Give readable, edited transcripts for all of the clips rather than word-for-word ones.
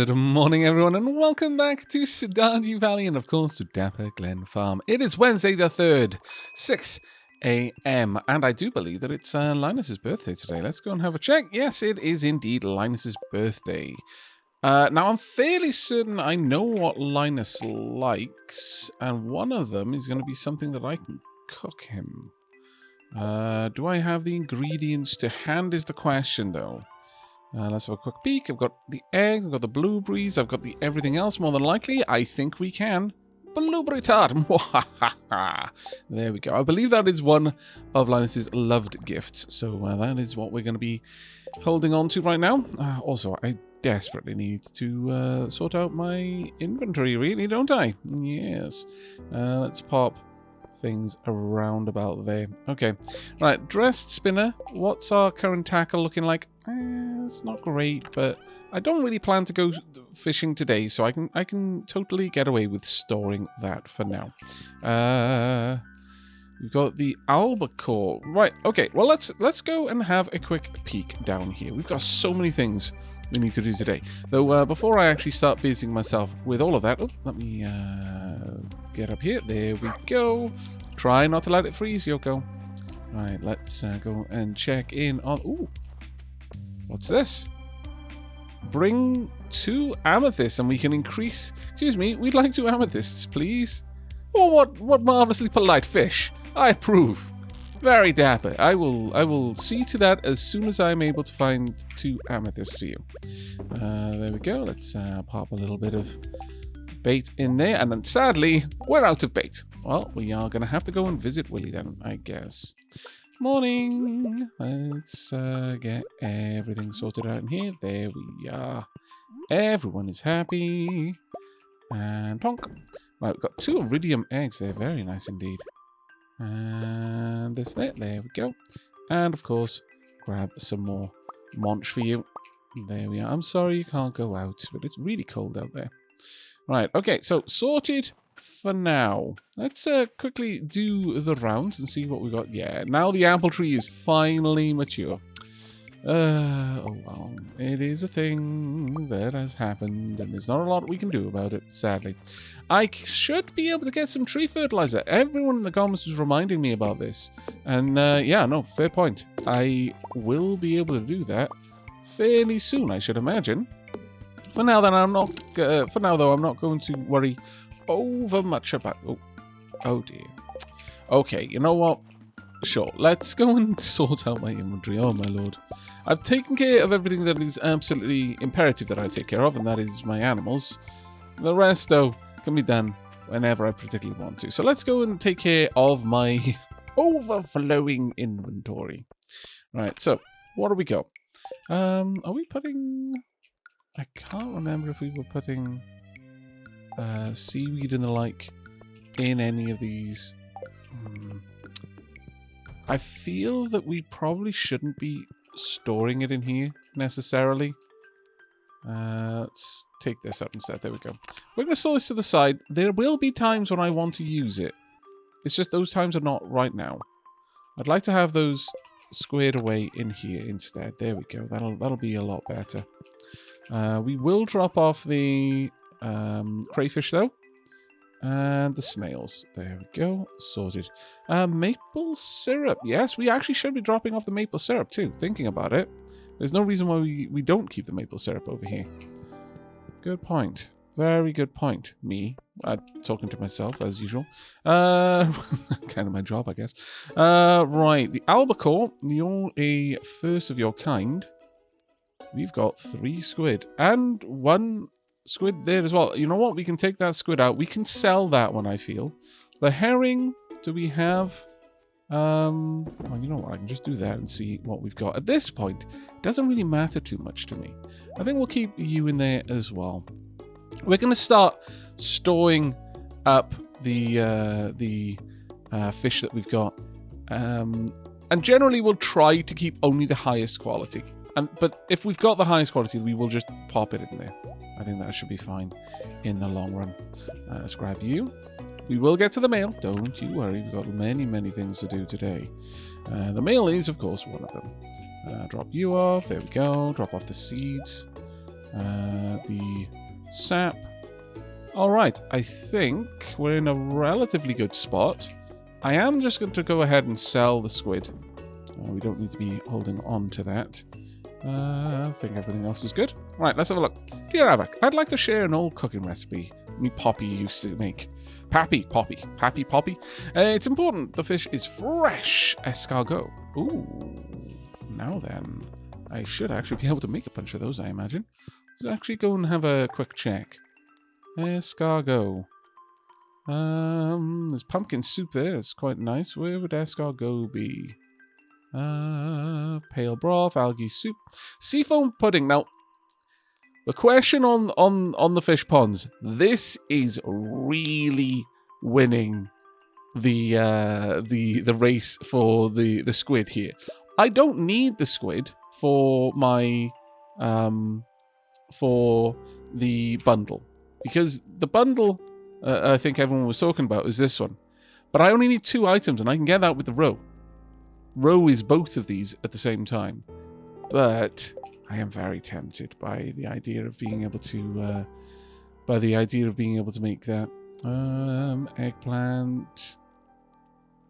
Good morning, everyone, and welcome back to Stardew Valley and, of course, to Dapper Glen Farm. It is Wednesday the 3rd, 6 a.m., and I do believe that it's Linus's birthday today. Let's go and have a check. Yes, it is indeed Linus's birthday. Now, I'm fairly certain I know what Linus likes, and one of them is going to be something that I can cook him. Do I have the ingredients to hand is the question, though. Let's have a quick peek. I've got the eggs, I've got the blueberries, I've got the everything else. More than likely, I think we can. Blueberry tart. There we go. I believe that is one of Linus's loved gifts. So that is what we're going to be holding on to right now. Also, I desperately need to sort out my inventory, really, don't I? Yes. Let's pop things around about there. Okay. Right, dressed spinner. What's our current tackle looking like? It's not great, but I don't really plan to go fishing today, so I can totally get away with storing that for now. We've got the albacore. Right, okay. Well, let's go and have a quick peek down here. We've got so many things we need to do today. Though before I actually start busying myself with all of that, let me get up here. There we go. Try not to let it freeze, Yoko. Right, let's go and check in on... Ooh. What's this? Bring 2 amethysts and we can increase... Excuse me, we'd like 2 amethysts, please. Oh, what marvelously polite fish. I approve. Very dapper. I will see to that as soon as I'm able to find 2 amethysts for you. There we go. Let's pop a little bit of bait in there. And then sadly, we're out of bait. Well, we are going to have to go and visit Willy then, I guess. Morning. Let's get everything sorted out in here. There we are. Everyone is happy. And tonk. Right, we've got 2 iridium eggs there. Very nice indeed. And this there. There we go. And of course, grab some more monch for you. There we are. I'm sorry you can't go out, but it's really cold out there. Right, okay, so sorted for now. Let's quickly do the rounds and see what we got. Yeah, now the apple tree is finally mature. Oh well, it is a thing that has happened, and there's not a lot we can do about it, sadly. I should be able to get some tree fertilizer. Everyone in the comments was reminding me about this. And yeah, no, fair point. I will be able to do that fairly soon, I should imagine. For now, then, I'm not. For now, though, I'm not going to worry over much about. Oh dear. Okay, you know what? Sure, let's go and sort out my inventory. Oh my lord, I've taken care of everything that is absolutely imperative that I take care of, and that is my animals. The rest, though, can be done whenever I particularly want to. So let's go and take care of my overflowing inventory. Right. So what do we got? Are we putting? I can't remember if we were putting seaweed and the like in any of these. I feel that we probably shouldn't be storing it in here necessarily. Let's take this out instead. There we go. We're going to store this to the side. There will be times when I want to use it. It's just those times are not right now. I'd like to have those squared away in here instead. There we go. That'll be a lot better. We will drop off the crayfish, though. And the snails. There we go. Sorted. Maple syrup. Yes, we actually should be dropping off the maple syrup, too. Thinking about it. There's no reason why we don't keep the maple syrup over here. Good point. Very good point. Me. Talking to myself, as usual. Kind of my job, I guess. Right. The albacore. You're a first of your kind. We've got 3 squid. And 1 squid there as well. You know what? We can take that squid out. We can sell that one, I feel. The herring. Do we have... well, you know what? I can just do that and see what we've got. At this point, it doesn't really matter too much to me. I think we'll keep you in there as well. We're going to start storing up the fish that we've got. And generally, we'll try to keep only the highest quality. But if we've got the highest quality, we will just pop it in there. I think that should be fine in the long run. Let's grab you. We will get to the mail. Don't you worry. We've got many, many things to do today. The mail is, of course, one of them. Drop you off. There we go. Drop off the seeds. The sap. Alright, I think we're in a relatively good spot. I am just going to go ahead and sell the squid. We don't need to be holding on to that. I think everything else is good. Right, let's have a look. Dear Aavak, I'd like to share an old cooking recipe me Poppy used to make. Pappy Poppy. It's important the fish is fresh escargot. Ooh, now then. I should actually be able to make a bunch of those, I imagine. Let's actually go and have a quick check. Escargot. There's pumpkin soup there. It's quite nice. Where would escargot be? Pale broth, algae soup, seafoam pudding. Now, the question on the fish ponds. This is really winning the race for the squid here. I don't need the squid for my for the bundle, because the bundle I think everyone was talking about is this one, but I only need 2 items and I can get that with the roe. Roe is both of these at the same time, but I am very tempted by the idea of being able to make that. Eggplant.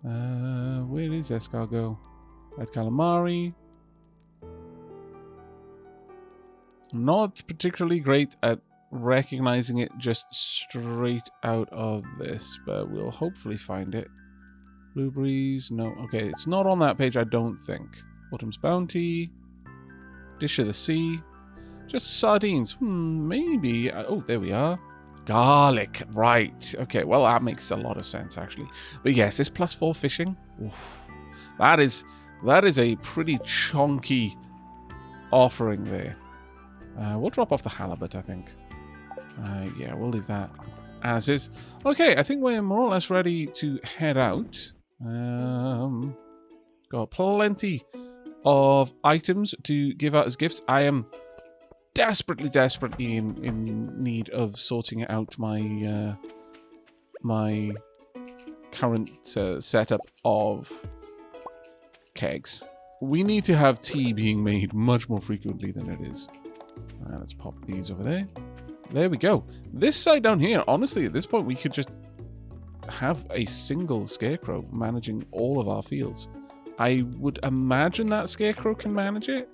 Where is escargot? Red calamari. Not particularly great at recognizing it just straight out of this, but we'll hopefully find it. Blueberries, no. Okay, it's not on that page, I don't think. Autumn's Bounty. Dish of the Sea. Just sardines. Maybe. Oh, there we are. Garlic. Right. Okay, well, that makes a lot of sense, actually. But yes, this +4 fishing. Oof, that is a pretty chunky offering there. We'll drop off the halibut, I think. Yeah, we'll leave that as is. Okay, I think we're more or less ready to head out. Got plenty of items to give out as gifts. I am desperately in need of sorting out my my current setup of kegs. We need to have tea being made much more frequently than it is. Let's pop these over there. There we go. This side down here, honestly, at this point, we could just have a single scarecrow managing all of our fields. I would imagine that scarecrow can manage it.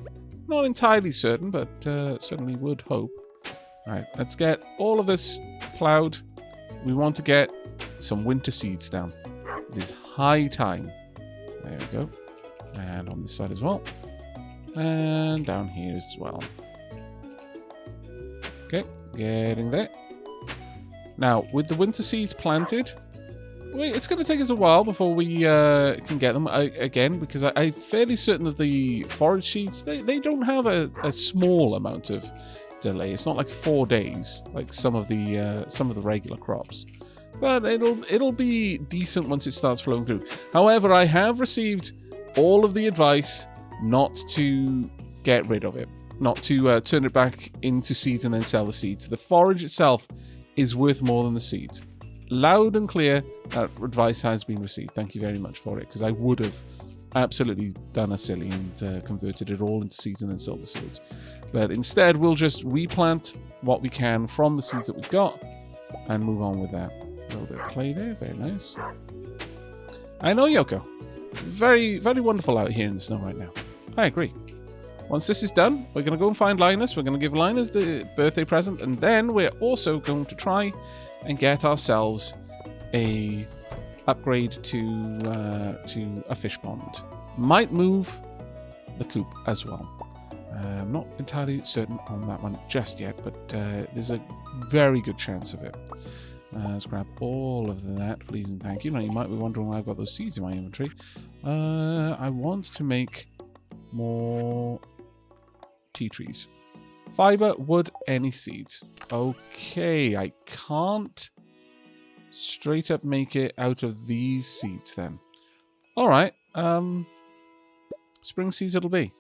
Not entirely certain, but certainly would hope. Alright, let's get all of this plowed. We want to get some winter seeds down. It is high time. There we go. And on this side as well. And down here as well. Okay, getting there. Now, with the winter seeds planted, it's going to take us a while before we can get them again, because I'm fairly certain that the forage seeds, they don't have a small amount of delay. It's not like 4 days like some of the regular crops, but it'll be decent once it starts flowing through. However, I have received all of the advice not to get rid of it, not to turn it back into seeds and then sell the seeds. The forage itself is worth more than the seeds. Loud and clear, that advice has been received. Thank you very much for it, because I would have absolutely done a silly and converted it all into seeds and then sold the seeds. But instead, we'll just replant what we can from the seeds that we've got and move on with that. A little bit of clay there, very nice. I know, Yoko. It's very, very wonderful out here in the snow right now. I agree. Once this is done, we're going to go and find Linus. We're going to give Linus the birthday present, and then we're also going to try and get ourselves a upgrade to a fish pond. Might move the coop as well. I'm not entirely certain on that one just yet, but there's a very good chance of it. Let's grab all of that, please and thank you. Now, you might be wondering why I've got those seeds in my inventory. I want to make more tea trees. Fiber, wood, any seeds. Okay, I can't straight up make it out of these seeds then. Alright, spring seeds it'll be.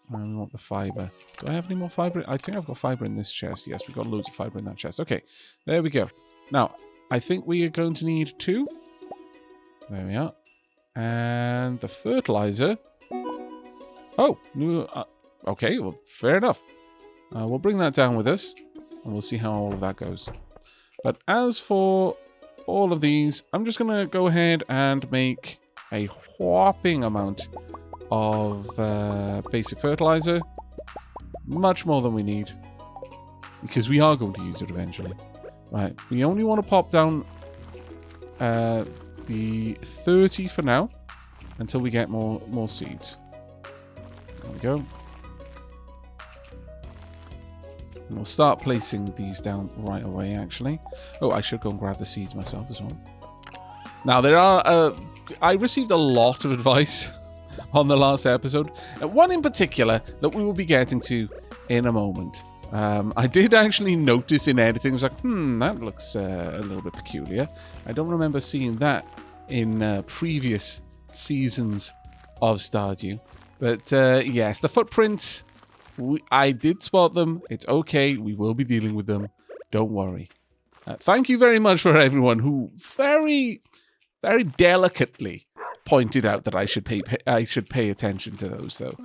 And we want the fiber. Do I have any more fiber? I think I've got fiber in this chest. Yes, we've got loads of fiber in that chest. Okay, there we go. Now, I think we are going to need 2. There we are. And the fertilizer. Oh, new. Okay, well, fair enough. We'll bring that down with us, and we'll see how all of that goes. But as for all of these, I'm just going to go ahead and make a whopping amount of basic fertilizer. Much more than we need, because we are going to use it eventually. Right, we only want to pop down the 30 for now, until we get more seeds. There we go. And we'll start placing these down right away, actually. Oh, I should go and grab the seeds myself as well. Now, there are... I received a lot of advice on the last episode. One in particular that we will be getting to in a moment. I did actually notice in editing, I was like, that looks a little bit peculiar. I don't remember seeing that in previous seasons of Stardew. But yes, the footprints... I did spot them. It's okay. We will be dealing with them. Don't worry. Thank you very much for everyone who very, very delicately pointed out that I should pay attention to those, though,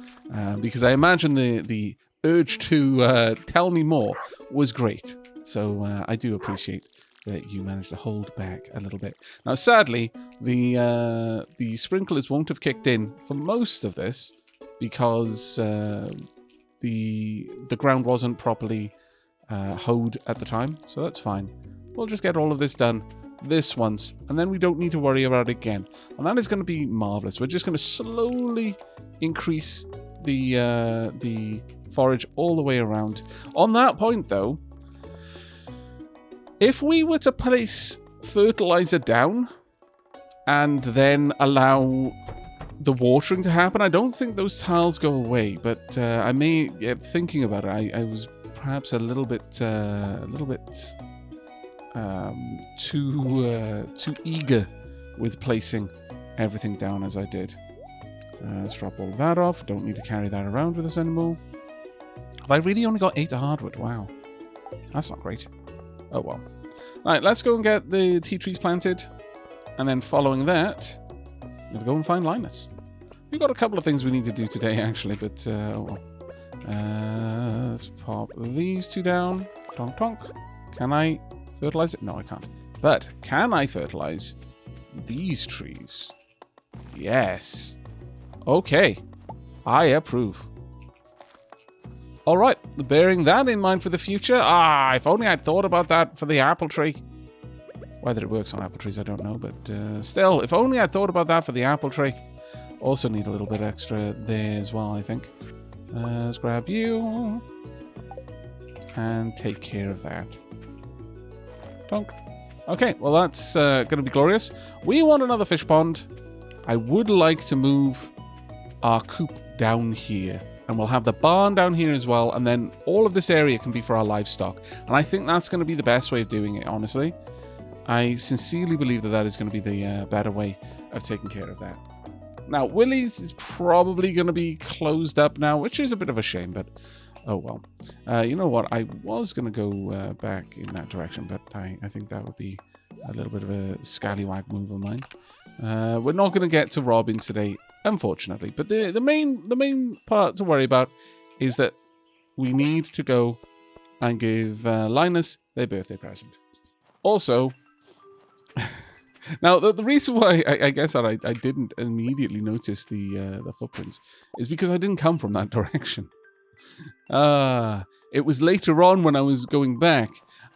because I imagine the urge to tell me more was great. So I do appreciate that you managed to hold back a little bit. Now, sadly, the sprinklers won't have kicked in for most of this because. The ground wasn't properly hoed at the time, so that's fine. We'll just get all of this done this once, and then we don't need to worry about it again. And that is going to be marvelous. We're just going to slowly increase the forage all the way around. On that point, though, if we were to place fertilizer down and then allow the watering to happen, I don't think those tiles go away, but I may, thinking about it, I was perhaps a little bit too eager with placing everything down as I did. Let's drop all of that off. Don't need to carry that around with us anymore. Have I really only got 8 hardwood? Wow, that's not great. Oh well. Right, let's go and get the tea trees planted, and then following that, I'm gonna go and find Linus. We've got a couple of things we need to do today, actually, but oh well. Let's pop these two down. Tonk tonk. Can I fertilize it? No, I can't. But can I fertilize these trees? Yes. Okay. I approve. All right. Bearing that in mind for the future. If only I'd thought about that for the apple tree. Whether it works on apple trees, I don't know. But still, if only I'd thought about that for the apple tree. Also need a little bit extra there as well, I think. Let's grab you. And take care of that. Donk. Okay, well that's going to be glorious. We want another fish pond. I would like to move our coop down here. And we'll have the barn down here as well. And then all of this area can be for our livestock. And I think that's going to be the best way of doing it, honestly. I sincerely believe that that is going to be the better way of taking care of that. Now, Willie's is probably going to be closed up now, which is a bit of a shame, but oh well. You know what? I was going to go back in that direction, but I think that would be a little bit of a scallywag move of mine. We're not going to get to Robins today, unfortunately, but the main part to worry about is that we need to go and give Linus their birthday present. Also, now the reason why I guess that I didn't immediately notice the footprints is because I didn't come from that direction. It was later on when I was going back.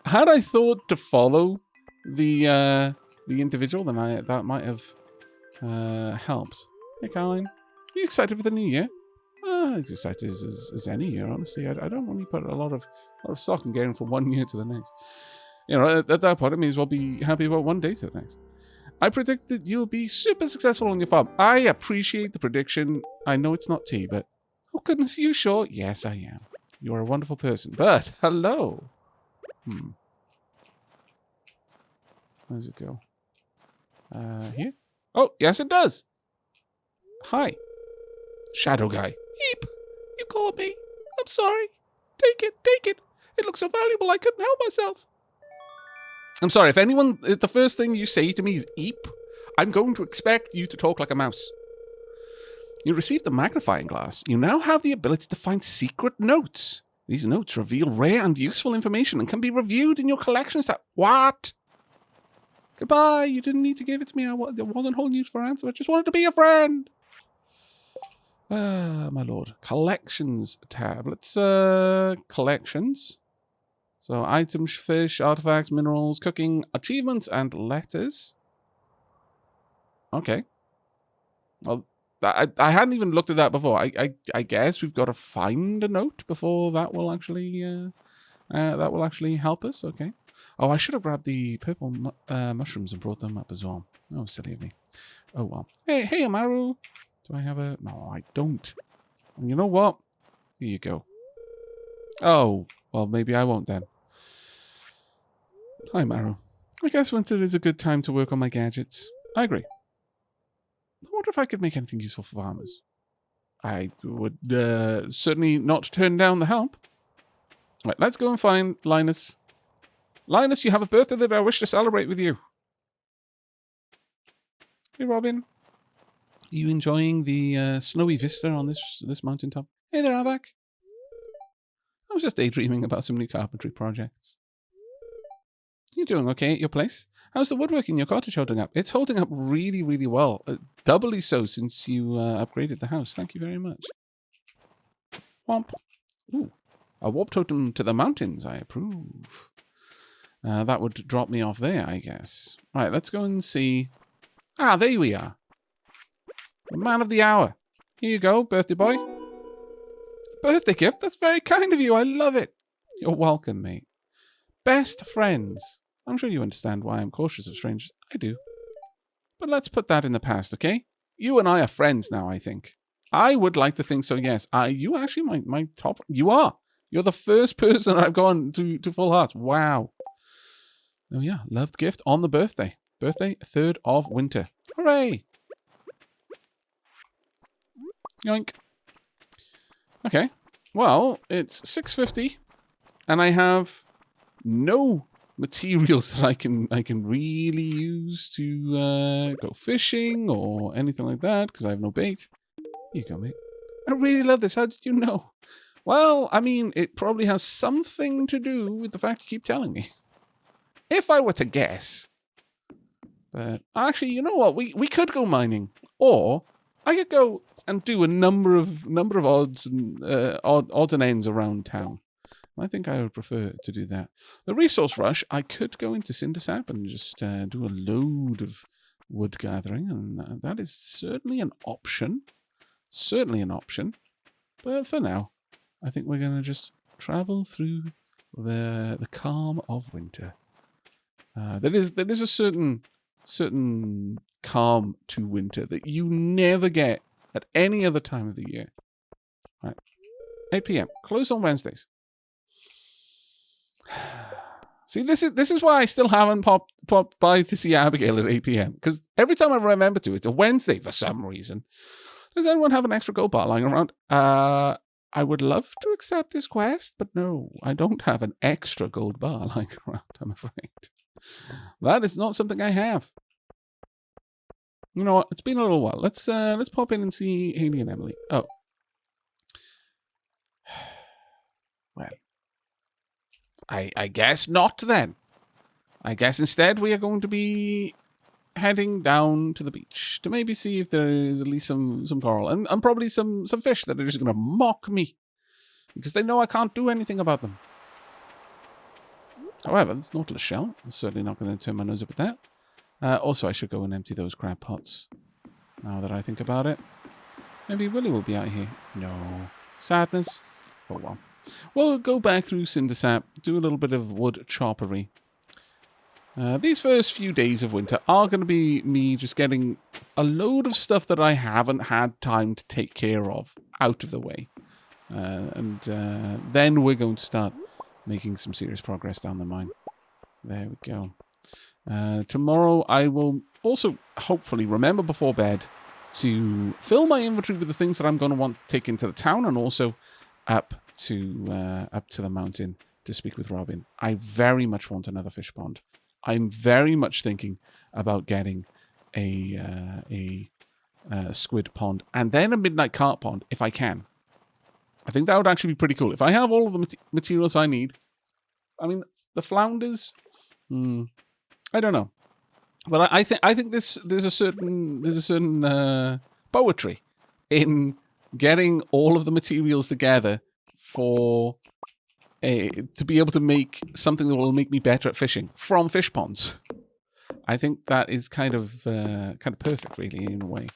Had I thought to follow the individual, then that might have helped. Hey, Caroline, are you excited for the new year? As excited as any year, honestly. I don't really put a lot of stock in getting from one year to the next. You know, at that point, I may as well be happy about one day to the next. I predict that you'll be super successful on your farm. I appreciate the prediction. I know it's not tea, but oh goodness, are you sure? Yes, I am. You're a wonderful person. But hello. Where does it go? Here? Oh, yes, it does. Hi. Shadow guy. Eep. You called me. I'm sorry. Take it. Take it. It looks so valuable I couldn't help myself. I'm sorry, if the first thing you say to me is eep, I'm going to expect you to talk like a mouse. You received the magnifying glass. You now have the ability to find secret notes. These notes reveal rare and useful information and can be reviewed in your collection tab. What? Goodbye. You didn't need to give it to me. I wasn't holding you for answer. I just wanted to be a friend. My lord. Collections tab. Let's, collections. So items, fish, artifacts, minerals, cooking, achievements, and letters. Okay. Well, I hadn't even looked at that before. I guess we've got to find a note before that will actually help us. Okay. Oh, I should have grabbed the purple mushrooms and brought them up as well. Oh, silly of me. Oh well. Hey, Amaru. Do I have a? No, I don't. And you know what? Here you go. Oh, well, maybe I won't then. Hi, Amaru. I guess winter is a good time to work on my gadgets. I agree. I wonder if I could make anything useful for farmers. I would certainly not turn down the help. Right, let's go and find Linus. Linus, you have a birthday that I wish to celebrate with you. Hey, Robin. Are you enjoying the snowy vista on this mountaintop? Hey there, Aavak. I was just daydreaming about some new carpentry projects. You doing okay at your place? How's the woodwork in your cottage holding up? It's holding up really, really well. Doubly so since you upgraded the house. Thank you very much. Womp. Ooh. A warp totem to the mountains. I approve. That would drop me off there, I guess. Right, let's go and see. Ah, there we are. The man of the hour. Here you go, birthday boy. Birthday gift? That's very kind of you. I love it. You're welcome, mate. Best friends. I'm sure you understand why I'm cautious of strangers. I do. But let's put that in the past, okay? You and I are friends now, I think. I would like to think so, yes. You actually my top... You are. You're the first person I've gone to full heart. Wow. Oh, yeah. Loved gift on the birthday. Birthday, 3rd of winter. Hooray! Yoink. Okay. Well, it's 6:50, and I have no materials that I can really use to go fishing or anything like that because I have no bait. Here you go, mate. I really love this. How did you know? Well, I mean, it probably has something to do with the fact you keep telling me. If I were to guess. But actually, you know what? We could go mining, or I could go and do a number of odds and odds and ends around town. I think I would prefer to do that. The resource rush, I could go into Cindersap and just do a load of wood gathering, and that is certainly an option. Certainly an option. But for now, I think we're going to just travel through the calm of winter. There is a certain calm to winter that you never get at any other time of the year. All right. 8 p.m. Closed on Wednesdays. See, this is why I still haven't popped by to see Abigail at 8 p.m. Because every time I remember to, it's a Wednesday for some reason. Does anyone have an extra gold bar lying around? I would love to accept this quest, but no, I don't have an extra gold bar lying around, I'm afraid. That is not something I have. You know what? It's been a little while. Let's pop in and see Haley and Emily. Oh. Well. I guess not then. I guess instead we are going to be heading down to the beach to maybe see if there is at least some coral and probably some fish that are just going to mock me because they know I can't do anything about them. However, this Nautilus shell is certainly not going to turn my nose up at that. Also, I should go and empty those crab pots now that I think about it. Maybe Willy will be out here. No. Sadness. Oh well. We'll go back through Cindersap, do a little bit of wood choppery. These first few days of winter are going to be me just getting a load of stuff that I haven't had time to take care of out of the way. And then we're going to start making some serious progress down the mine. There we go. Tomorrow I will also hopefully remember before bed to fill my inventory with the things that I'm going to want to take into the town and also up to the mountain to speak with Robin. I very much want another fish pond. I'm very much thinking about getting a squid pond and then a midnight carp pond if I can. I think that would actually be pretty cool. If I have all of the materials I need, I mean, the flounders, I don't know. But I think there's a certain poetry in getting all of the materials together for to be able to make something that will make me better at fishing from fish ponds. I think that is kind of perfect, really, in a way.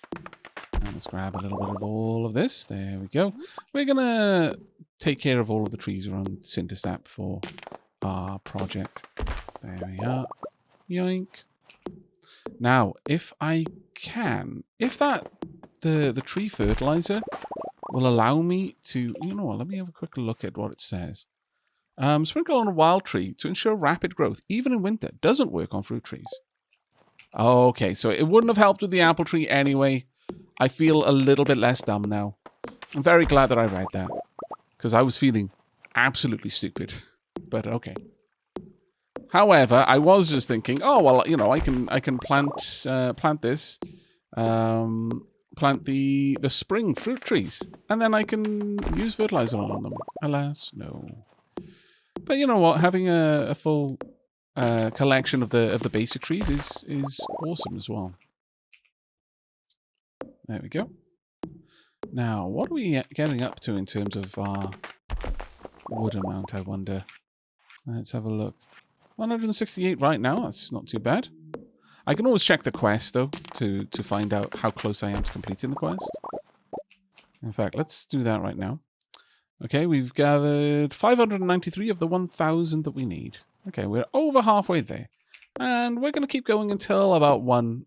And let's grab a little bit of all of this. There we go. We're gonna take care of all of the trees around Cindersap for our project. There we are. Yoink. Now, if I can, if the tree fertilizer will allow me to, you know what, let me have a quick look at what it says. Sprinkle on a wild tree to ensure rapid growth, even in winter. Doesn't work on fruit trees. Okay, so it wouldn't have helped with the apple tree anyway. I feel a little bit less dumb now. I'm very glad that I read that, because I was feeling absolutely stupid. But okay. However, I was just thinking, oh well, you know, I can plant this, plant the spring fruit trees, and then I can use fertilizer on them. Alas, no. But you know what? Having a full collection of the basic trees is awesome as well. There we go. Now, what are we getting up to in terms of our wood amount, I wonder? Let's have a look. 168 right now. That's not too bad. I can always check the quest, though, to find out how close I am to completing the quest. In fact, let's do that right now. Okay, we've gathered 593 of the 1,000 that we need. Okay, we're over halfway there. And we're going to keep going until about 1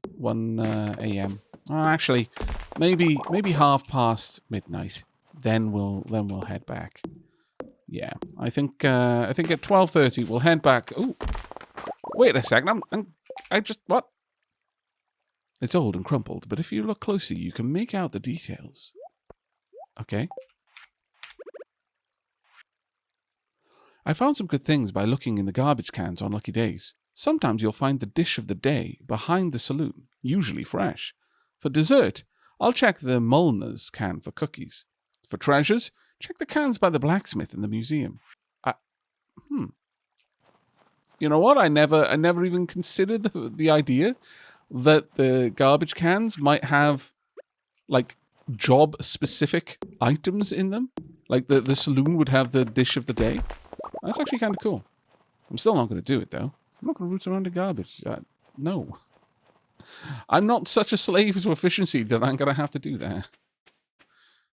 a.m. Actually, maybe half past midnight. Then we'll head back. Yeah, I think at 12:30 we'll head back. Oh, wait a second. I just what? It's old and crumpled, but if you look closely, you can make out the details. Okay. I found some good things by looking in the garbage cans on lucky days. Sometimes you'll find the dish of the day behind the saloon, usually fresh. For dessert, I'll check the Molnar's can for cookies. For treasures, check the cans by the blacksmith in the museum. You know what? I never even considered the idea that the garbage cans might have like job-specific items in them. Like the saloon would have the dish of the day. That's actually kind of cool. I'm still not going to do it, though. I'm not going to root around the garbage. No. I'm not such a slave to efficiency that I'm going to have to do that.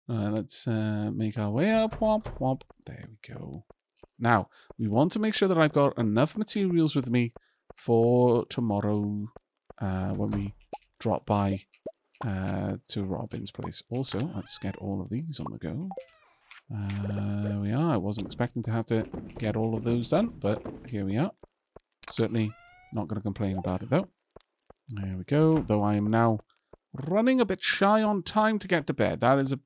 Let's make our way up. Womp, womp. There we go. Now, we want to make sure that I've got enough materials with me for tomorrow when we drop by to Robin's place. Also, let's get all of these on the go. There we are. I wasn't expecting to have to get all of those done, but here we are. Certainly not going to complain about it, though. There we go. Though I am now running a bit shy on time to get to bed. That is a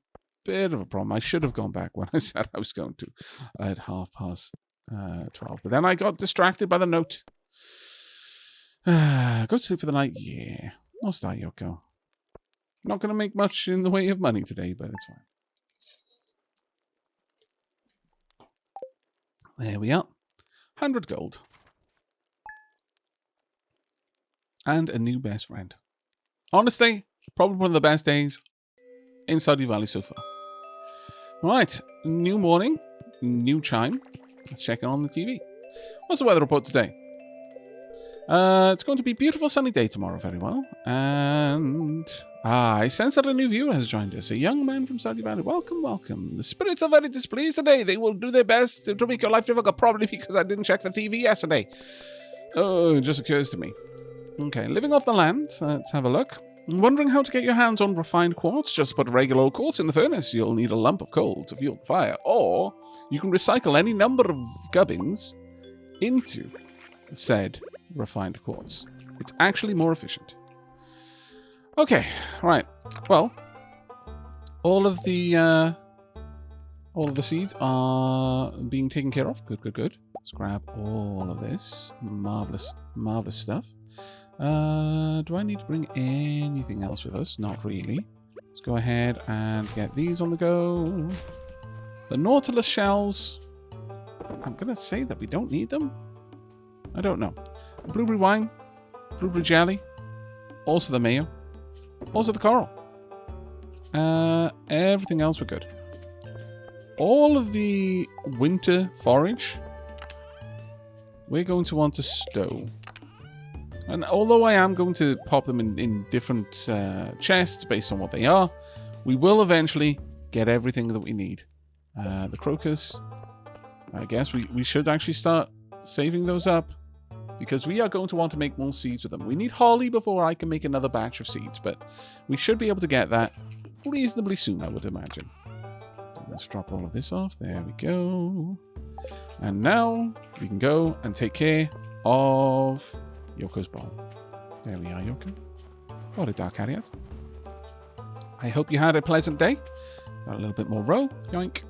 bit of a problem. I should have gone back when I said I was going to at 12:30. But then I got distracted by the note. Go to sleep for the night? Yeah. I'll start, Yoko. Not going to make much in the way of money today, but it's fine. There we are. 100 gold. And a new best friend. Honestly, probably one of the best days in Stardew Valley so far. Right, new morning, new chime. Let's check in on the TV. What's the weather report today? It's going to be a beautiful sunny day tomorrow, very well. And I sense that a new viewer has joined us. A young man from Stardew Valley. Welcome, welcome. The spirits are very displeased today. They will do their best to make your life difficult, probably because I didn't check the TV yesterday. Oh, it just occurs to me. Okay, living off the land. Let's have a look. Wondering how to get your hands on refined quartz? Just put regular old quartz in the furnace. You'll need a lump of coal to fuel the fire. Or you can recycle any number of gubbins into said refined quartz. It's actually more efficient. Okay, right. Well, all of the seeds are being taken care of. Good, good, good. Let's grab all of this. Marvelous, marvelous stuff. Do I need to bring anything else with us? Not really. Let's go ahead and get these on the go. The Nautilus shells. I'm going to say that we don't need them. I don't know. Blueberry wine. Blueberry jelly. Also the mayo. Also the coral. Everything else we're good. All of the winter forage, we're going to want to stow. And although I am going to pop them in different chests based on what they are, we will eventually get everything that we need. The crocus, I guess we should actually start saving those up, because we are going to want to make more seeds with them. We need holly before I can make another batch of seeds, but we should be able to get that reasonably soon, I would imagine. Let's drop all of this off. There we go. And now we can go and take care of Yoko's barn. There we are, Yoko. What a dark Harriet. I hope you had a pleasant day. Got a little bit more roe. Yoink.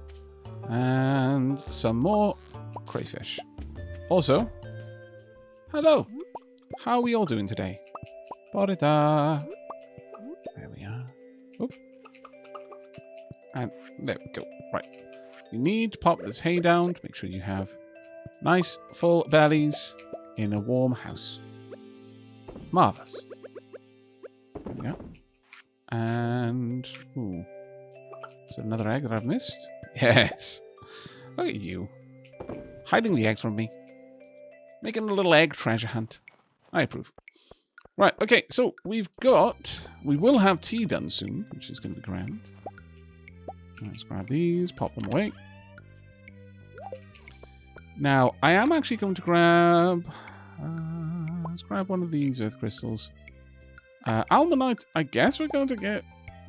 And some more crayfish. Also, hello. How are we all doing today? Borida. There we are. Oop. And there we go. Right. You need to pop this hay down to make sure you have nice full bellies in a warm house. Marvellous. There we go. And ooh. Is there another egg that I've missed? Yes. Look at you. Hiding the eggs from me. Making a little egg treasure hunt. I approve. Right, okay, so we will have tea done soon, which is going to be grand. Let's grab these, pop them away. Now, I am actually going to grab... let's grab one of these earth crystals. Almanite, I guess we're going to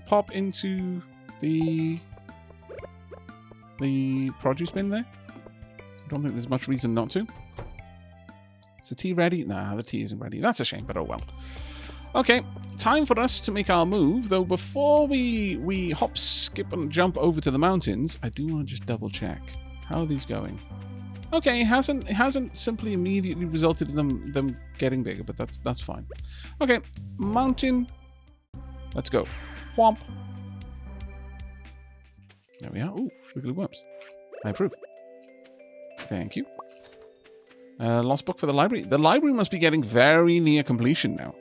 pop into the produce bin there. I don't think there's much reason not to. Is the tea ready? Nah, the tea isn't ready. That's a shame, but oh well. Okay, time for us to make our move. Though before we hop, skip, and jump over to the mountains, I do want to just double check. How are these going? Okay, it hasn't simply immediately resulted in them getting bigger, but that's fine. Okay, mountain. Let's go. Whomp. There we are. Ooh, wiggly worms. I approve. Thank you. Lost book for the library. The library must be getting very near completion now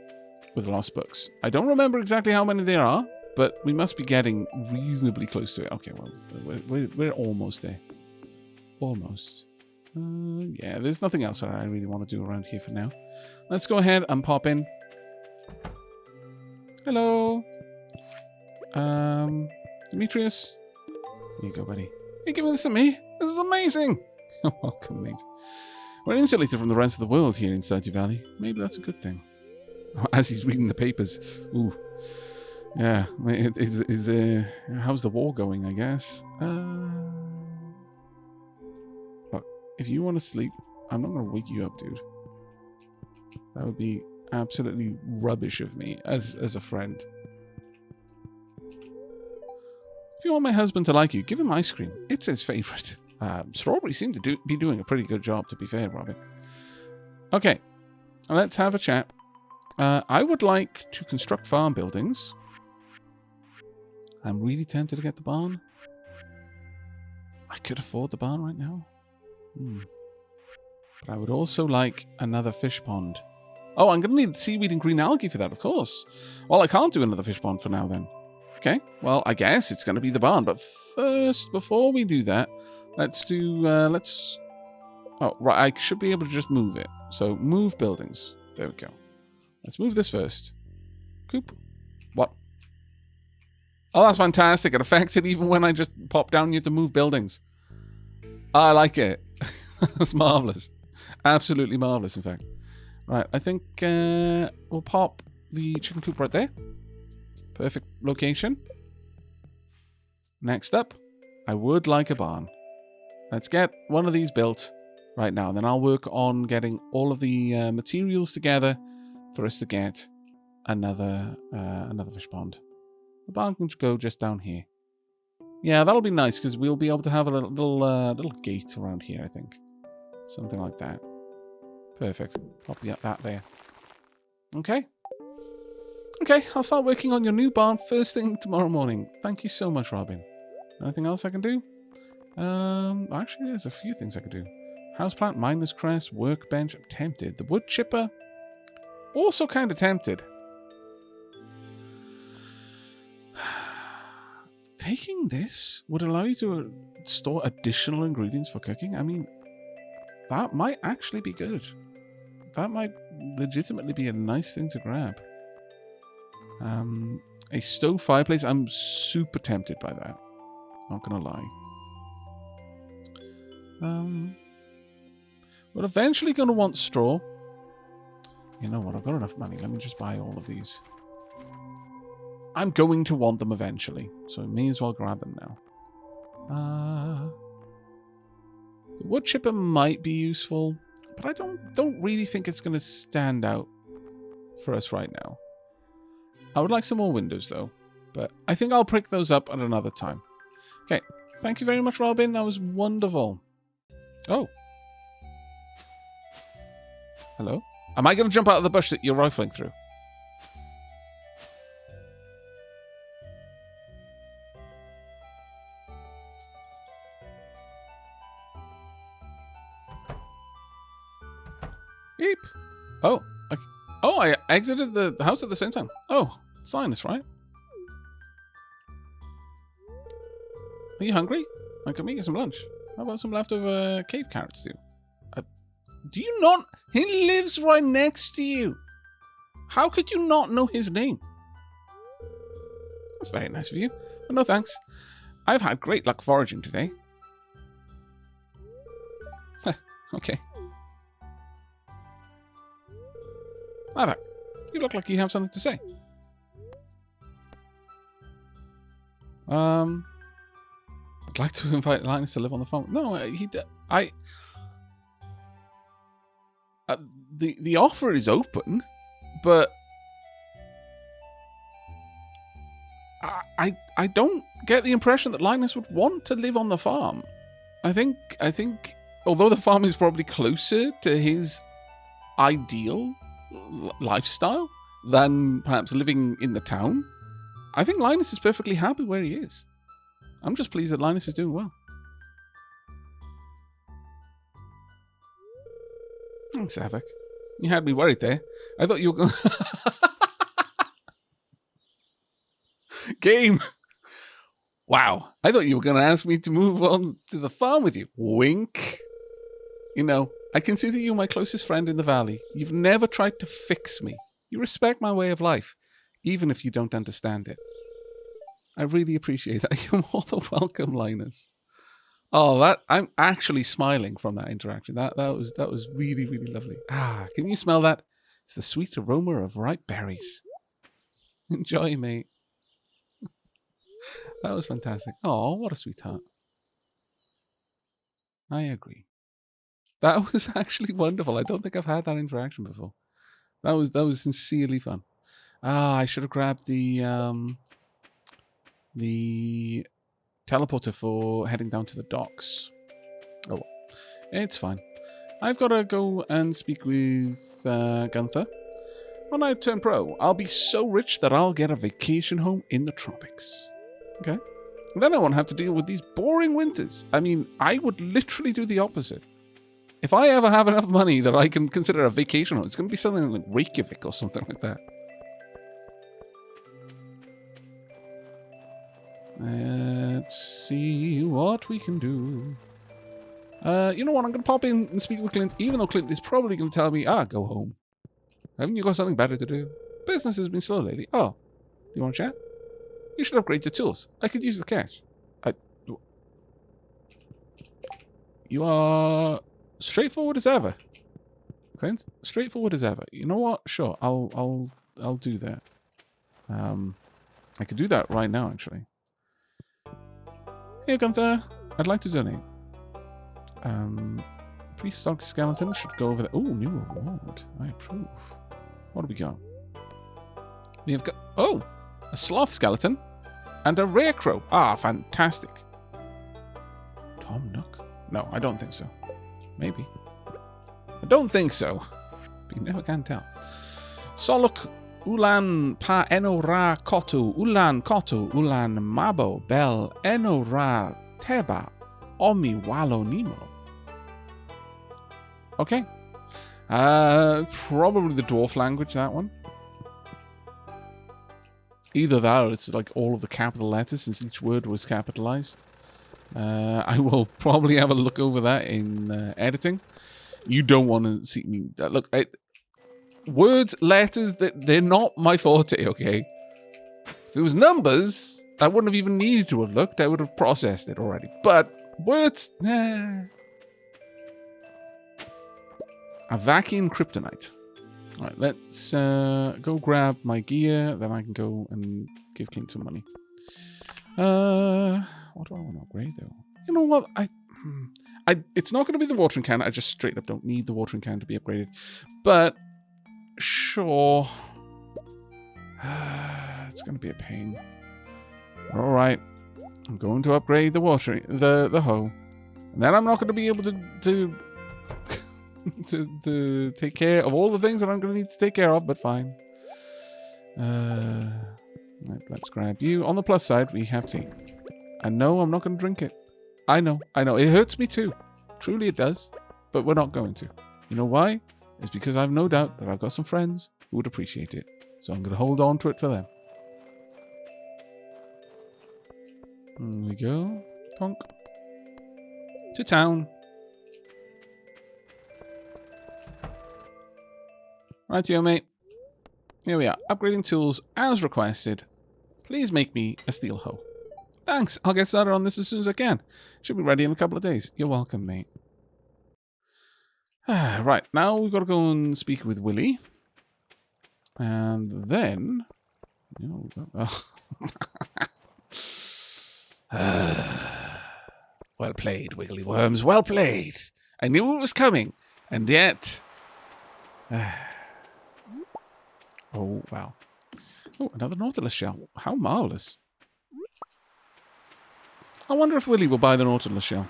with lost books. I don't remember exactly how many there are, but we must be getting reasonably close to it. Okay, well, we're almost there. Almost. Yeah, there's nothing else that I really want to do around here for now. Let's go ahead and pop in. Hello. Demetrius. Here you go, buddy. You're giving this to me? This is amazing. Welcome, mate. We're insulated from the rest of the world here in Stardew Valley. Maybe that's a good thing. As he's reading the papers. Ooh. Yeah. How's the war going, I guess? Look, if you want to sleep, I'm not going to wake you up, dude. That would be absolutely rubbish of me as a friend. If you want my husband to like you, give him ice cream. It's his favorite. Strawberry seemed to be doing a pretty good job, to be fair, Robin. Okay, let's have a chat. I would like to construct farm buildings. I'm really tempted to get the barn. I could afford the barn right now. But I would also like another fish pond. Oh, I'm going to need seaweed and green algae for that, of course. Well, I can't do another fish pond for now, then. Okay, well, I guess it's going to be the barn. But first, before we do that, let's do, oh, right, I should be able to just move it. So, move buildings. There we go. Let's move this first. Coop. What? Oh, that's fantastic. It affects it even when I just pop down here to move buildings. I like it. That's marvellous. Absolutely marvellous, in fact. Right, I think we'll pop the chicken coop right there. Perfect location. Next up, I would like a barn. Let's get one of these built right now. Then I'll work on getting all of the materials together for us to get another fish pond. The barn can go just down here. Yeah, that'll be nice because we'll be able to have a little gate around here, I think. Something like that. Perfect. Copy that there. Okay. Okay, I'll start working on your new barn first thing tomorrow morning. Thank you so much, Robin. Anything else I can do? Actually, there's a few things I could do. Houseplant, miner's crest, workbench. I'm tempted. The wood chipper. Also kind of tempted. Taking this would allow you to store additional ingredients for cooking. I mean, that might actually be good. That might legitimately be a nice thing to grab. A stove fireplace. I'm super tempted by that. Not gonna lie. We're eventually gonna want straw. You know what? I've got enough money. Let me just buy all of these. I'm going to want them eventually, so I may as well grab them now. The wood chipper might be useful, but I don't really think it's going to stand out for us right now. I would like some more windows, though, but I think I'll pick those up at another time. Okay, thank you very much, Robin. That was wonderful. Oh. Hello? Am I going to jump out of the bush that you're rifling through? Beep. Oh. I exited the house at the same time. Oh, it's Linus, right? Are you hungry? I can make you some lunch. How about some leftover cave carrots, too? Do you not? He lives right next to you. How could you not know his name? That's very nice of you. But no thanks. I've had great luck foraging today. Okay. Aavak, you look like you have something to say. I'd like to invite Linus to live on the farm. No, the offer is open, but I don't get the impression that Linus would want to live on the farm. I think although the farm is probably closer to his ideal lifestyle than perhaps living in the town, I think Linus is perfectly happy where he is. I'm just pleased that Linus is doing well. Thanks, Aavak. You had me worried there. I thought you were going Game! Wow. I thought you were going to ask me to move on to the farm with you. Wink. You know, I consider you my closest friend in the valley. You've never tried to fix me. You respect my way of life, even if you don't understand it. I really appreciate that. You're more than welcome, Linus. Oh, I'm actually smiling from that interaction. That was really, really lovely. Ah, can you smell that? It's the sweet aroma of ripe berries. Enjoy, mate. That was fantastic. Oh, what a sweetheart. I agree. That was actually wonderful. I don't think I've had that interaction before. That was sincerely fun. Ah, I should have grabbed the teleporter for heading down to the docks. Oh, well. It's fine. I've got to go and speak with Gunther. When I turn pro, I'll be so rich that I'll get a vacation home in the tropics. Okay? Then I won't have to deal with these boring winters. I mean, I would literally do the opposite. If I ever have enough money that I can consider a vacation home, it's going to be something like Reykjavik or something like that. Let's see what we can do. You know what? I'm going to pop in and speak with Clint, even though Clint is probably going to tell me, go home. Haven't you got something better to do? Business has been slow lately. Oh, do you want to chat? You should upgrade your tools. I could use the cash. You are straightforward as ever, Clint. Straightforward as ever. You know what? Sure, I'll do that. I could do that right now, actually. Hey, Gunther. I'd like to donate. Prehistoric skeleton should go over there. Oh, new reward. I approve. What do we got? We have got... Oh! A sloth skeleton. And a rare crow. Ah, fantastic. Tom Nook? No, I don't think so. Maybe. I don't think so. But you never can tell. Soluk Ulan Pa Eno Ra Kotu Ulan Kotu Ulan Mabo Bel Eno Ra Teba Omi Walo Nemo. Okay. Probably the dwarf language, that one. Either that or it's like all of the capital letters since each word was capitalized. I will probably have a look over that in editing. You don't want to see me... Look, words, letters, they're not my forte, okay? If it was numbers, I wouldn't have even needed to have looked. I would have processed it already. But words, nah. Aavakian kryptonite. All right, let's go grab my gear. Then I can go and give King some money. What do I want to upgrade, though? You know what? It's not going to be the watering can. I just straight up don't need the watering can to be upgraded. But, sure. It's going to be a pain. All right. I'm going to upgrade the the hoe. And then I'm not going to be able to to take care of all the things that I'm going to need to take care of, but fine. Right, let's grab you. On the plus side, we have tea. I know I'm not going to drink it. I know. It hurts me too. Truly it does. But we're not going to. You know why? It's because I've no doubt that I've got some friends who would appreciate it. So I'm going to hold on to it for them. There we go. Tonk. To town. Rightio, mate. Here we are. Upgrading tools as requested. Please make me a steel hoe. Thanks. I'll get started on this as soon as I can. Should be ready in a couple of days. You're welcome, mate. Right. Now we've got to go and speak with Willy. And then... You know, well played, Wiggly Worms. Well played. I knew it was coming. And yet... Oh, wow. Oh, another Nautilus shell. How marvelous. I wonder if Willy will buy the Nautilus shell.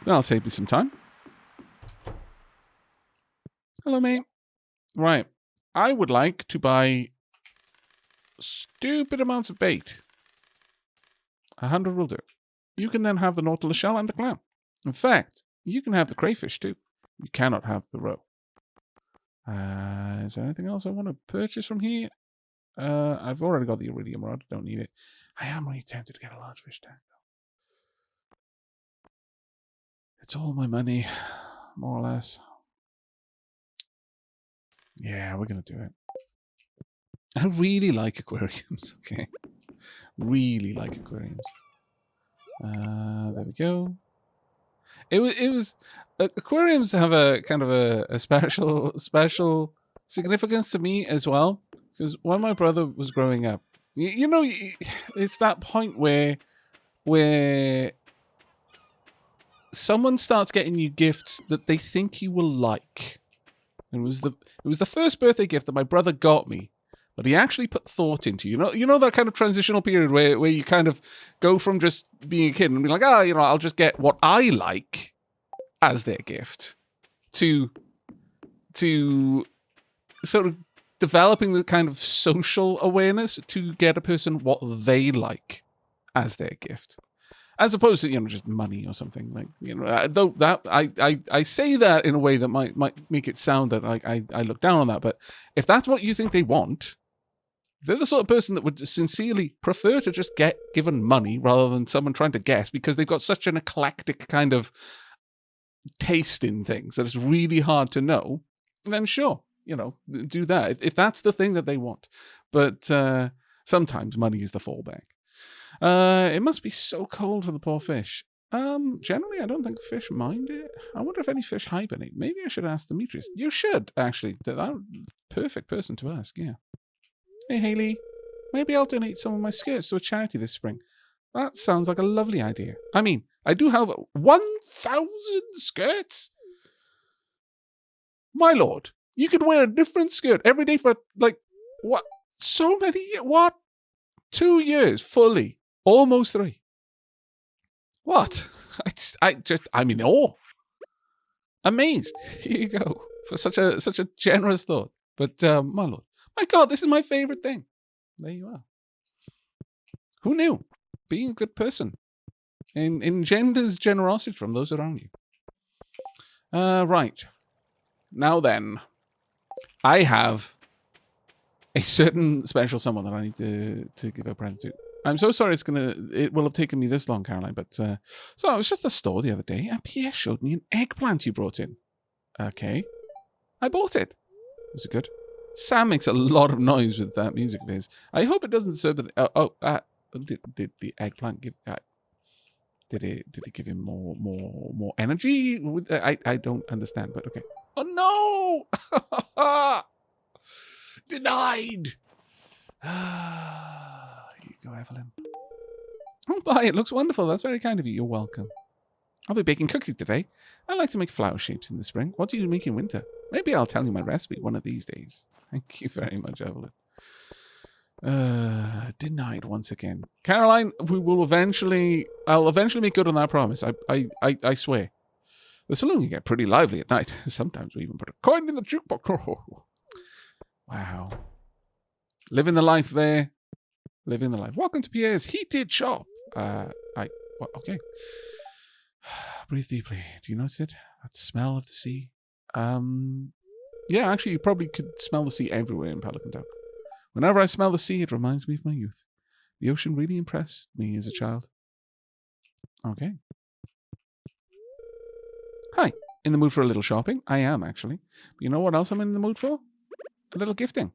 That'll save me some time. Hello, mate. Right. I would like to buy stupid amounts of bait. 100 will do. You can then have the Nautilus shell and the clown. In fact, you can have the crayfish too. You cannot have the roe. Is there anything else I want to purchase from here? I've already got the iridium rod. Don't need it. I am really tempted to get a large fish tank, though. It's all my money, more or less. Yeah, we're going to do it. I really like aquariums, okay? Really like aquariums. There we go. It was aquariums have a kind of a special significance to me as well, because when my brother was growing up, you know, it's that point where someone starts getting you gifts that they think you will like. It was the first birthday gift that my brother got me that he actually put thought into. You know that kind of transitional period where you kind of go from just being a kid and be like, you know, I'll just get what I like as their gift to sort of developing the kind of social awareness to get a person what they like as their gift. As opposed to, you know, just money or something. Like, you know, though that I say that in a way that might make it sound that like I look down on that. But if that's what you think they want, they're the sort of person that would sincerely prefer to just get given money rather than someone trying to guess, because they've got such an eclectic kind of taste in things that it's really hard to know. Then sure, you know, do that if that's the thing that they want. But sometimes money is the fallback. It must be so cold for the poor fish. Generally, I don't think fish mind it. I wonder if any fish hibernate. Maybe I should ask Demetrius. You should, actually. That perfect person to ask, yeah. Hey, Haley. Maybe I'll donate some of my skirts to a charity this spring. That sounds like a lovely idea. I mean, I do have 1,000 skirts. My lord, you could wear a different skirt every day for, like, what? So many? What? 2 years fully. Almost 3. What? I'm in awe. Amazed. Here you go. For such a generous thought. But, my lord. My God, this is my favorite thing. There you are. Who knew? Being a good person engenders generosity from those around you. Right. Now then, I have a certain special someone that I need to give a present to. I'm so sorry it will have taken me this long, Caroline, but so I was just at the store the other day and Pierre showed me an eggplant you brought in. Okay. I bought it. Was it good? Sam makes a lot of noise with that music of his. I hope it doesn't disturb the did the eggplant give did it give him more energy? I don't understand, but okay. Oh no! Denied! Here you go, Evelyn. Oh, bye. It looks wonderful. That's very kind of you. You're welcome. I'll be baking cookies today. I like to make flower shapes in the spring. What do you make in winter? Maybe I'll tell you my recipe one of these days. Thank you very much, Evelyn. Denied once again. Caroline, I'll eventually make good on that promise. I swear. The saloon can get pretty lively at night. Sometimes we even put a coin in the jukebox. Wow. Living the life there. Living the life. Welcome to Pierre's Heated Shop. Okay. Breathe deeply. Do you notice it? That smell of the sea? Yeah, actually, you probably could smell the sea everywhere in Pelican Town. Whenever I smell the sea, it reminds me of my youth. The ocean really impressed me as a child. Okay. Hi. In the mood for a little shopping? I am, actually. But you know what else I'm in the mood for? A little gifting.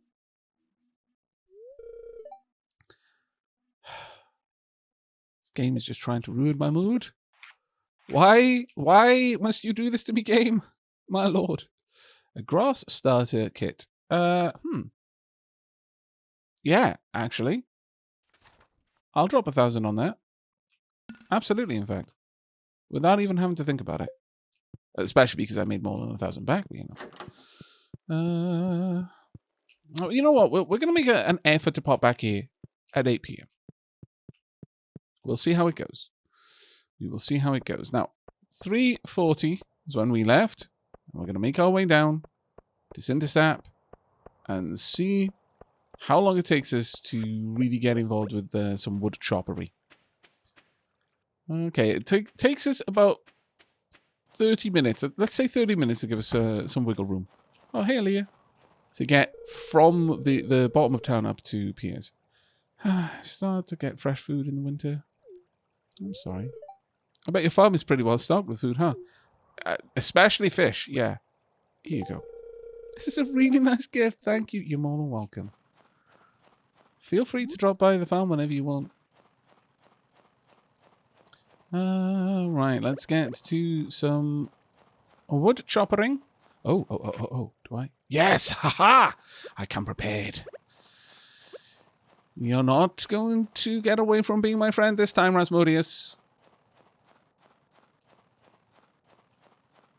This game is just trying to ruin my mood. Why must you do this to me, game? My lord. A grass starter kit. Yeah, actually. I'll drop 1,000 on that. Absolutely, in fact. Without even having to think about it. Especially because I made more than 1,000 back, you know. You know what? We're going to make an effort to pop back here at 8 p.m. We'll see how it goes. We will see how it goes. Now, 3:40 is when we left. We're going to make our way down to Cindersap and see how long it takes us to really get involved with some wood choppery. Okay, it takes us about 30 minutes. Let's say 30 minutes to give us some wiggle room. Oh, hey, Leah. To get from the bottom of town up to Piers. Start to get fresh food in the winter. I'm sorry. I bet your farm is pretty well stocked with food, huh? Especially fish, yeah. Here you go. This is a really nice gift. Thank you. You're more than welcome. Feel free to drop by the farm whenever you want. Right, let's get to some wood choppering. Oh, do I? Yes! Haha! I come prepared. You're not going to get away from being my friend this time, Rasmodius.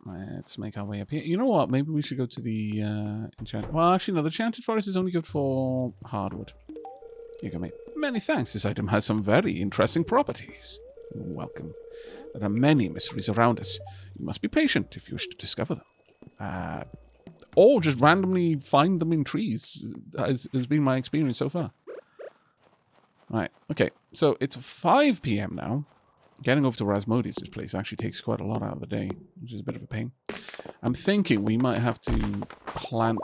Let's make our way up here. You know what? Maybe we should go to the enchanted... Well, actually, no. The enchanted forest is only good for hardwood. Here you go, mate. Many thanks. This item has some very interesting properties. You're welcome. There are many mysteries around us. You must be patient if you wish to discover them. Or just randomly find them in trees, has been my experience so far. Right, okay. So it's 5 p.m. now. Getting over to Rasmodius' place actually takes quite a lot out of the day, which is a bit of a pain. I'm thinking we might have to plant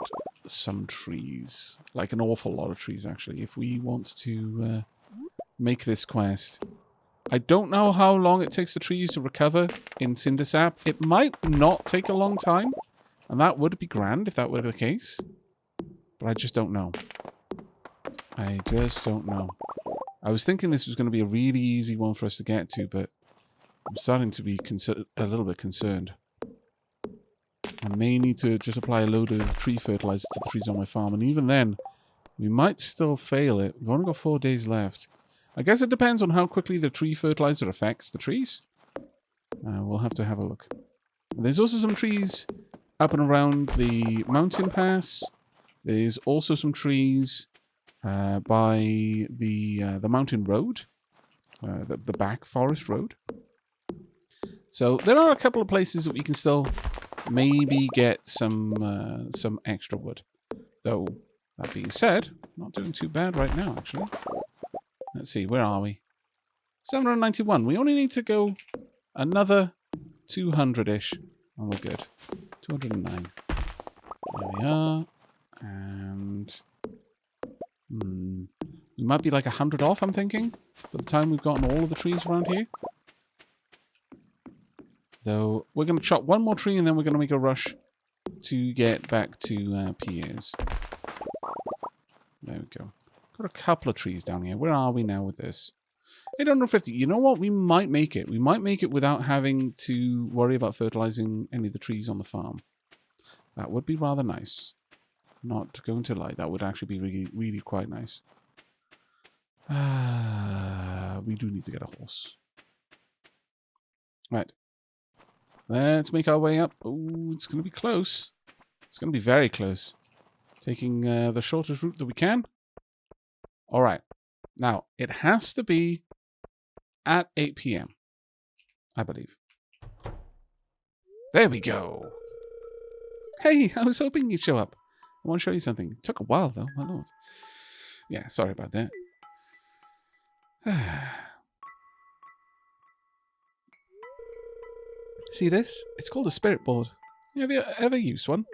some trees. Like an awful lot of trees, actually, if we want to make this quest. I don't know how long it takes the trees to recover in Cindersap. It might not take a long time, and that would be grand if that were the case. But I just don't know. I just don't know. I was thinking this was going to be a really easy one for us to get to, but I'm starting to be a little bit concerned. I may need to just apply a load of tree fertilizer to the trees on my farm, and even then, we might still fail it. We've only got 4 days left. I guess it depends on how quickly the tree fertilizer affects the trees. We'll have to have a look. There's also some trees up and around the mountain pass. There's also some trees by the mountain road, the back forest road. So there are a couple of places that we can still maybe get some extra wood. Though that being said, not doing too bad right now actually. Let's see, where are we? 791. We only need to go another 200-ish. And we're good. 209. There we are. And... we might be like 100 off, I'm thinking. By the time we've gotten all of the trees around here. Though, we're going to chop one more tree and then we're going to make a rush to get back to Pierre's. There we go. Got a couple of trees down here. Where are we now with this? 850. You know what? We might make it. We might make it without having to worry about fertilizing any of the trees on the farm. That would be rather nice. Not going to lie. That would actually be really, really quite nice. We do need to get a horse. Right. Let's make our way up. Oh, it's going to be close. It's going to be very close. Taking the shortest route that we can. All right. Now, it has to be at 8 p.m. I believe. There we go. Hey, I was hoping you'd show up. I want to show you something. It took a while, though. My lord. Yeah, sorry about that. See this? It's called a spirit board. Have you ever used one?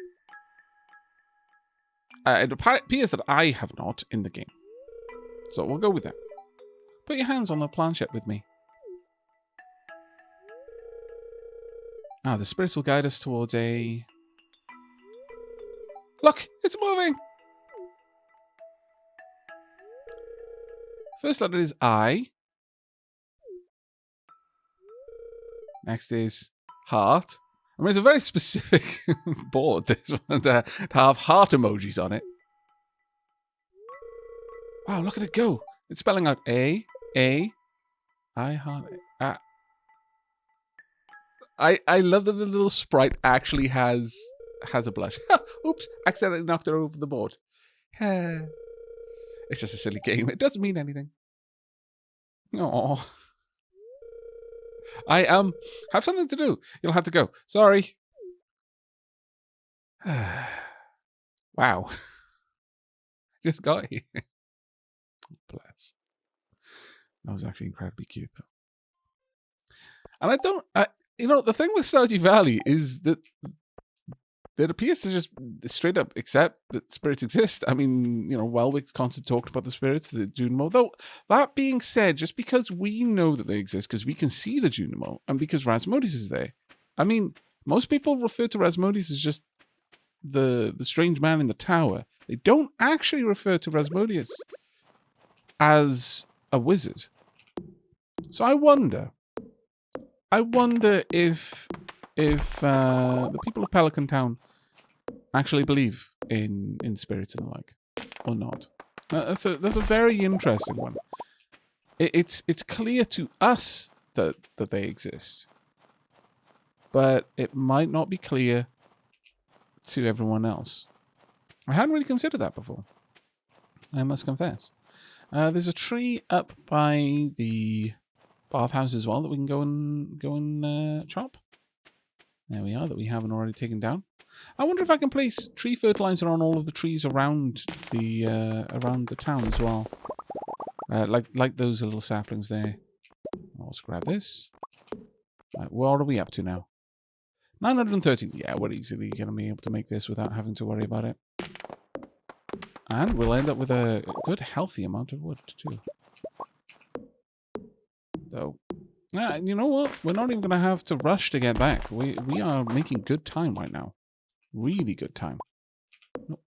It appears that I have not in the game. So we'll go with that. Put your hands on the planchette with me. Ah, the spirits will guide us towards a... Look! It's moving! First letter is I. Next is heart. I mean, it's a very specific board, this one, to have heart emojis on it. Wow, look at it go. It's spelling out I, heart, A. I love that the little sprite actually has a blush. Oops, accidentally knocked it over the board. It's just a silly game. It doesn't mean anything. Aww. I have something to do. You'll have to go. Sorry. Wow. Just got here. Bless. That was actually incredibly cute, though. And you know, the thing with Stardew Valley is that it appears to just straight up accept that spirits exist. I mean, you know, Welwick's constantly talked about the spirits, the Junimo. Though, that being said, just because we know that they exist, because we can see the Junimo, and because Rasmodis is there, I mean, most people refer to Rasmodis as just the strange man in the tower. They don't actually refer to Rasmodius as a wizard. So I wonder if the people of Pelican Town actually believe in spirits and the like, or not. That's a very interesting one. It's clear to us that they exist, but it might not be clear to everyone else. I hadn't really considered that before, I must confess. There's a tree up by the bathhouse as well that we can go and chop. There we are, that we haven't already taken down. I wonder if I can place tree fertilizer on all of the trees around the town as well. Like those little saplings there. Let's grab this. Right, what are we up to now? 913. Yeah, we're easily going to be able to make this without having to worry about it. And we'll end up with a good, healthy amount of wood, too. Though, you know what? We're not even going to have to rush to get back. We are making good time right now. Really good time. Nope.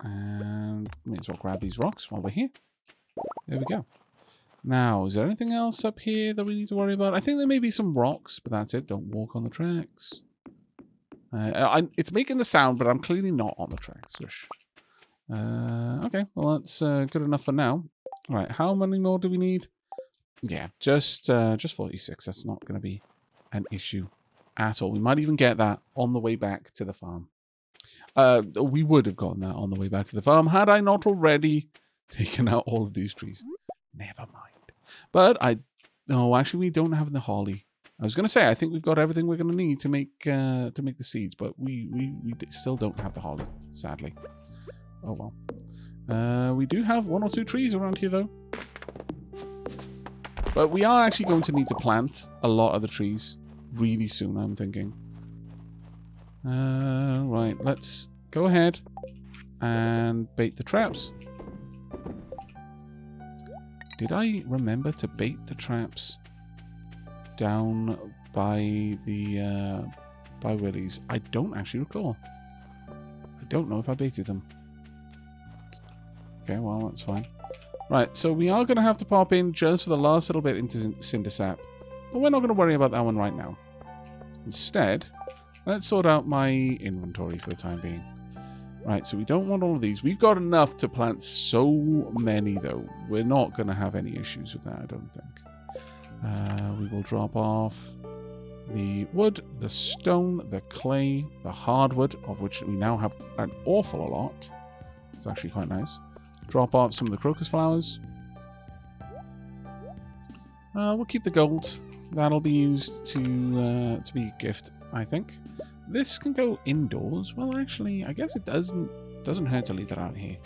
And may as well grab these rocks while we're here. There we go. Now, is there anything else up here that we need to worry about? I think there may be some rocks, but that's it. Don't walk on the tracks. It's making the sound, but I'm clearly not on the tracks. Shush. Okay, well, that's good enough for now. All right, how many more do we need? Yeah, just 46. That's not going to be an issue at all. We might even get that on the way back to the farm. We would have gotten that on the way back to the farm had I not already taken out all of these trees. Never mind. But no, actually, we don't have the holly. I was going to say, I think we've got everything we're going to need to make the seeds, but we still don't have the holly, sadly. Oh well. We do have 1 or 2 trees around here, though. But we are actually going to need to plant a lot of the trees really soon, I'm thinking. Right, let's go ahead and bait the traps. Did I remember to bait the traps down by the by Willie's? I don't actually recall. I don't know if I baited them. Okay, well, that's fine. Right, so we are going to have to pop in just for the last little bit into Cindersap. But we're not going to worry about that one right now. Instead, let's sort out my inventory for the time being. Right, so we don't want all of these. We've got enough to plant so many, though. We're not going to have any issues with that, I don't think. We will drop off the wood, the stone, the clay, the hardwood, of which we now have an awful lot. It's actually quite nice. Drop off some of the crocus flowers. We'll keep the gold. That'll be used to be a gift, I think. This can go indoors. Well, actually, I guess it doesn't hurt to leave it out here.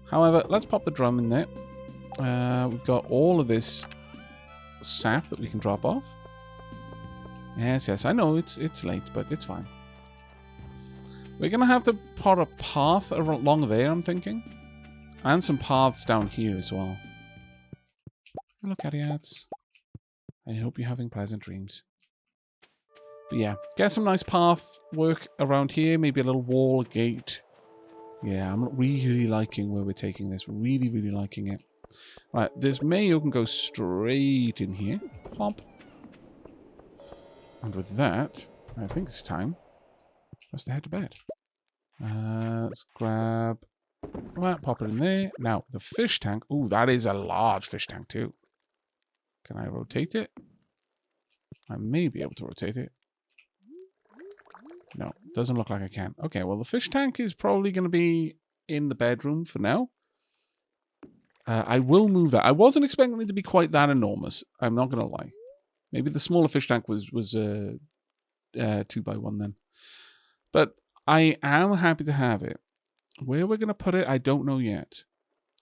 However, let's pop the drum in there. We've got all of this sap that we can drop off. Yes, I know it's late, but it's fine. We're going to have to pot a path along there, I'm thinking. And some paths down here as well. Hello, cattyats. I hope you're having pleasant dreams. But yeah, get some nice path work around here. Maybe a little wall, a gate. Yeah, I'm really liking where we're taking this. Really liking it. Right, this mayo can go straight in here. Plop. And with that, I think it's time for us to head to bed. Let's grab that, pop it in there. Now, the fish tank. Ooh, that is a large fish tank too. Can I rotate it? I may be able to rotate it. No, doesn't look like I can. Okay, well, the fish tank is probably going to be in the bedroom for now. I will move that. I wasn't expecting it to be quite that enormous. I'm not going to lie. Maybe the smaller fish tank was 2x1 then. But I am happy to have it. Where we're going to put it, I don't know yet.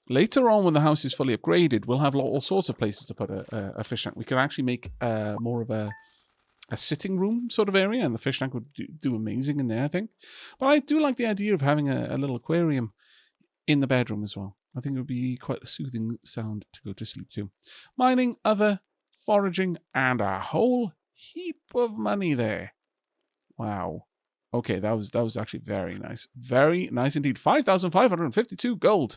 Later on, when the house is fully upgraded, we'll have all sorts of places to put a fish tank. We could actually make more of a sitting room sort of area, and the fish tank would do amazing in there, I think. But I do like the idea of having a little aquarium in the bedroom as well. I think it would be quite a soothing sound to go to sleep to. Mining, other, foraging, and a whole heap of money there. Wow. Okay, that was actually very nice. Very nice indeed. 5,552 gold.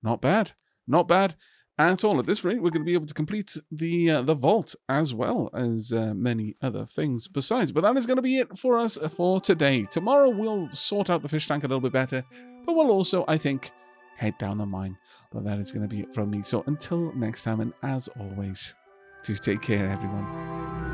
Not bad. Not bad at all. At this rate, we're going to be able to complete the vault as well as many other things besides. But that is going to be it for us for today. Tomorrow, we'll sort out the fish tank a little bit better. But we'll also, I think, head down the mine. But that is going to be it from me. So until next time, and as always, do take care, everyone.